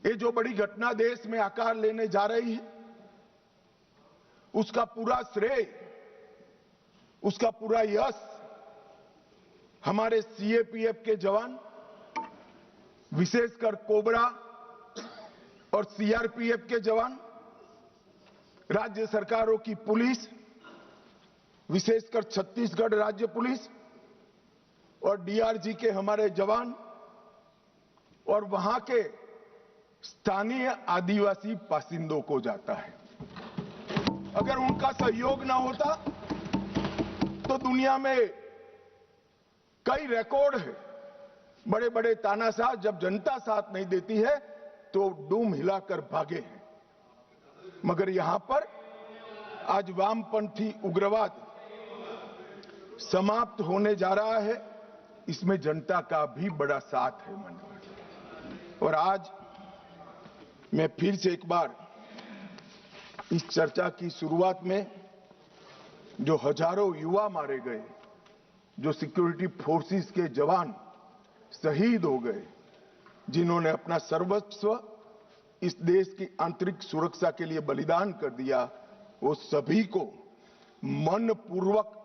ये जो बड़ी घटना देश में आकार लेने जा रही है, उसका पूरा श्रेय, उसका पूरा यश हमारे सीएपीएफ के जवान, विशेषकर कोबरा और सीआरपीएफ के जवान, राज्य सरकारों की पुलिस, विशेषकर छत्तीसगढ़ राज्य पुलिस और डीआरजी के हमारे जवान और वहां के स्थानीय आदिवासी बासिंदों को जाता है। अगर उनका सहयोग ना होता तो दुनिया में कई रिकॉर्ड है। बड़े बड़े तानाशाह जब जनता साथ नहीं देती है तो डूम हिलाकर भागे हैं, मगर यहां पर आज वामपंथी उग्रवाद समाप्त होने जा रहा है। इसमें जनता का भी बड़ा साथ है माननीय। और आज मैं फिर से एक बार इस चर्चा की शुरुआत में जो हजारों युवा मारे गए, जो सिक्योरिटी फोर्सेस के जवान शहीद हो गए, जिन्होंने अपना सर्वस्व इस देश की आंतरिक सुरक्षा के लिए बलिदान कर दिया, वो सभी को मनपूर्वक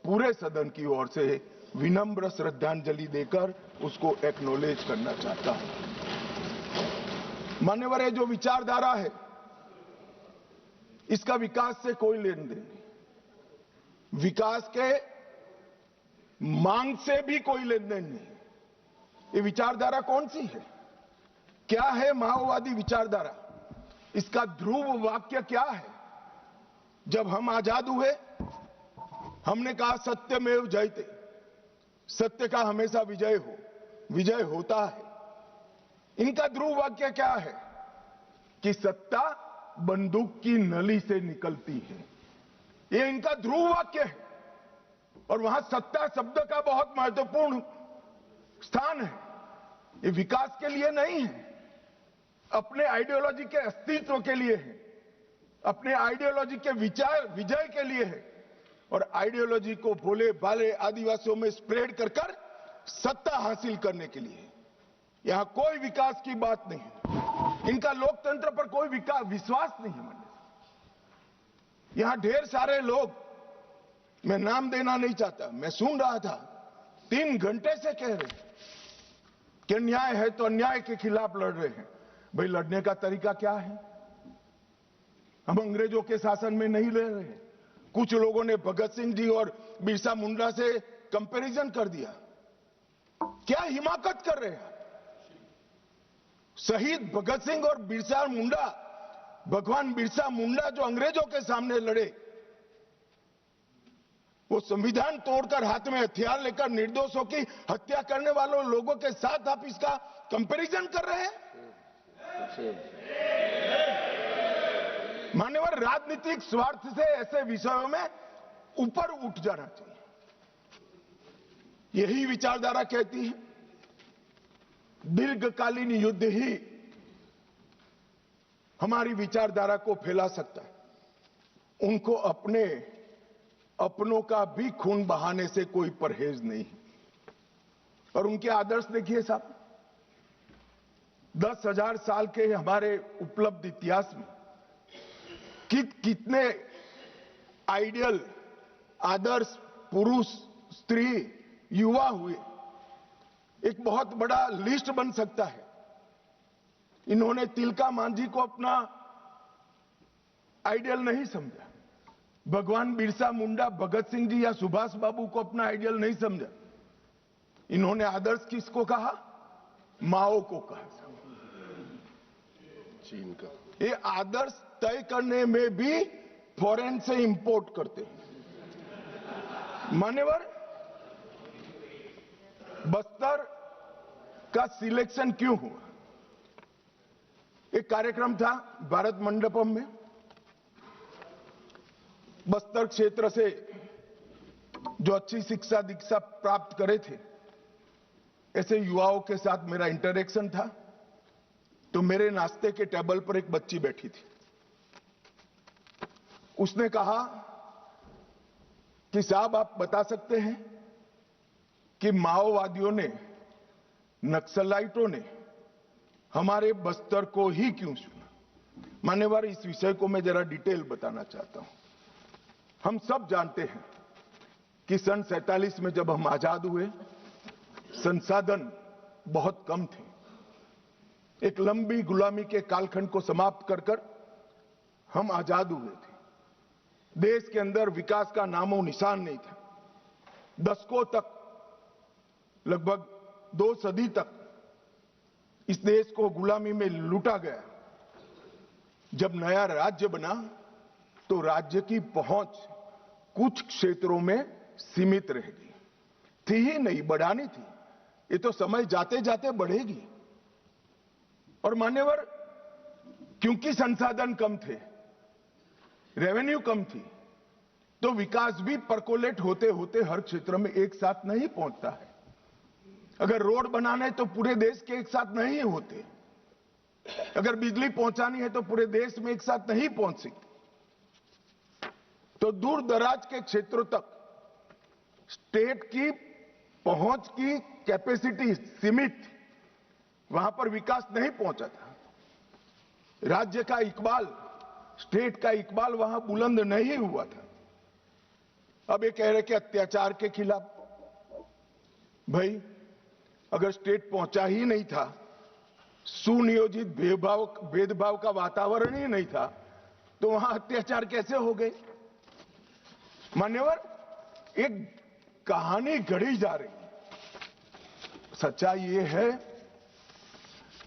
पूरे सदन की ओर से विनम्र श्रद्धांजलि देकर उसको एक्नॉलेज करना चाहता हूं। मान्यवर, जो विचारधारा है इसका विकास से कोई लेन देन नहीं, विकास के मांग से भी कोई लेन देन नहीं। ये विचारधारा कौन सी है? क्या है माओवादी विचारधारा? इसका ध्रुव वाक्य क्या है? जब हम आजाद हुए हमने कहा सत्यमेव जयते, सत्य का हमेशा विजय होता है। इनका ध्रुव वाक्य क्या है? कि सत्ता बंदूक की नली से निकलती है, ये इनका ध्रुव वाक्य है। और वहां सत्ता शब्द का बहुत महत्वपूर्ण स्थान है। ये विकास के लिए नहीं है, अपने आइडियोलॉजी के अस्तित्व के लिए है, अपने आइडियोलॉजी के विजय के लिए है। और आइडियोलॉजी को भोले भाले आदिवासियों में स्प्रेड कर सत्ता हासिल करने के लिए। यहां कोई विकास की बात नहीं है, इनका लोकतंत्र पर कोई विश्वास नहीं है। यहां ढेर सारे लोग, मैं नाम देना नहीं चाहता, मैं सुन रहा था 3 घंटे से कह रहे हैं कि अन्याय है तो अन्याय के खिलाफ लड़ रहे हैं। भाई, लड़ने का तरीका क्या है? हम अंग्रेजों के शासन में नहीं ले रहे हैं। कुछ लोगों ने भगत सिंह जी और बिरसा मुंडा से कंपैरिजन कर दिया। क्या हिमाकत कर रहे हैं? शहीद भगत सिंह और बिरसा मुंडा, भगवान बिरसा मुंडा जो अंग्रेजों के सामने लड़े, वो संविधान तोड़कर हाथ में हथियार लेकर निर्दोषों की हत्या करने वालों लोगों के साथ आप इसका कंपैरिजन कर रहे हैं? मान्यवर, राजनीतिक स्वार्थ से ऐसे विषयों में ऊपर उठ जाना चाहिए। यही विचारधारा कहती है दीर्घकालीन युद्ध ही हमारी विचारधारा को फैला सकता है। उनको अपनों का भी खून बहाने से कोई परहेज नहीं। और उनके आदर्श देखिए साहब, 10,000 साल के हमारे उपलब्ध इतिहास में कितने आइडियल, आदर्श पुरुष, स्त्री, युवा हुए, एक बहुत बड़ा लिस्ट बन सकता है। इन्होंने तिलका मांझी को अपना आइडियल नहीं समझा, भगवान बिरसा मुंडा, भगत सिंह जी या सुभाष बाबू को अपना आइडियल नहीं समझा। इन्होंने आदर्श किसको कहा? माओ को कहा। चीन का ये आदर्श तय करने में भी फॉरेन से इंपोर्ट करते हैं। मान्यवर, बस्तर का सिलेक्शन क्यों हुआ? एक कार्यक्रम था भारत मंडपम में, बस्तर क्षेत्र से जो अच्छी शिक्षा दीक्षा प्राप्त करे थे ऐसे युवाओं के साथ मेरा इंटरेक्शन था। तो मेरे नाश्ते के टेबल पर एक बच्ची बैठी थी। उसने कहा कि साहब, आप बता सकते हैं कि माओवादियों ने, नक्सलाइटों ने हमारे बस्तर को ही क्यों चुना? मान्यवर, इस विषय को मैं जरा डिटेल बताना चाहता हूं। हम सब जानते हैं कि सन 47 में जब हम आजाद हुए, संसाधन बहुत कम थे। एक लंबी गुलामी के कालखंड को समाप्त कर कर हम आजाद हुए थे। देश के अंदर विकास का नामो निशान नहीं था। दशकों तक, लगभग 2 सदी तक इस देश को गुलामी में लूटा गया। जब नया राज्य बना तो राज्य की पहुंच कुछ क्षेत्रों में सीमित रह गई थी ही नहीं, बढ़ानी थी। ये तो समय जाते जाते बढ़ेगी। और मान्यवर, क्योंकि संसाधन कम थे, रेवेन्यू कम थी, तो विकास भी परकोलेट होते होते हर क्षेत्र में एक साथ नहीं पहुंचता है। अगर रोड बनाना है तो पूरे देश के एक साथ नहीं होते। अगर बिजली पहुंचानी है तो पूरे देश में एक साथ नहीं पहुंच सकती। तो दूर दराज के क्षेत्रों तक स्टेट की पहुंच की कैपेसिटी सीमित, वहां पर विकास नहीं पहुंचा था। राज्य का इकबाल, स्टेट का इकबाल वहां बुलंद नहीं हुआ था। अब ये कह रहे कि अत्याचार के खिलाफ, भाई अगर स्टेट पहुंचा ही नहीं था, सुनियोजित भेदभाव का वातावरण ही नहीं था, तो वहां अत्याचार कैसे हो गए? मान्यवर, एक कहानी घड़ी जा रही है। सच्चाई ये है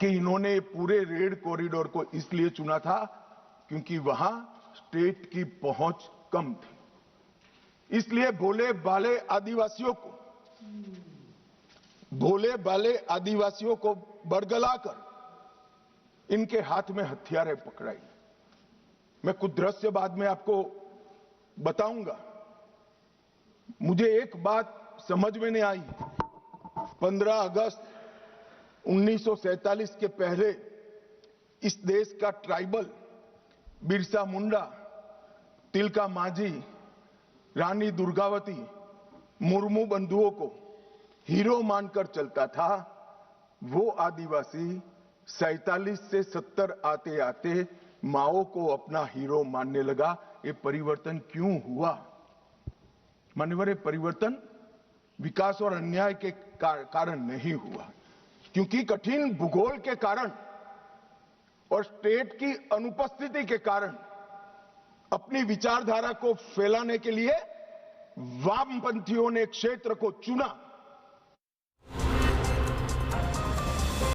कि इन्होंने पूरे रेड कॉरिडोर को इसलिए चुना था क्योंकि वहां स्टेट की पहुंच कम थी। इसलिए भोले भाले आदिवासियों को बरगलाकर इनके हाथ में हथियारें पकड़ाई। मैं कुछ दृश्य बाद में आपको बताऊंगा। मुझे एक बात समझ में नहीं आई। 15 अगस्त 1947 के पहले इस देश का ट्राइबल बिरसा मुंडा, तिलका मांझी, रानी दुर्गावती, मुर्मू बंधुओं को हीरो मानकर चलता था। वो आदिवासी 47 से 70 आते आते माओ को अपना हीरो मानने लगा। ये परिवर्तन क्यों हुआ? मान्यवर, परिवर्तन विकास और अन्याय के कारण नहीं हुआ, क्योंकि कठिन भूगोल के कारण और स्टेट की अनुपस्थिति के कारण अपनी विचारधारा को फैलाने के लिए वामपंथियों ने क्षेत्र को चुना।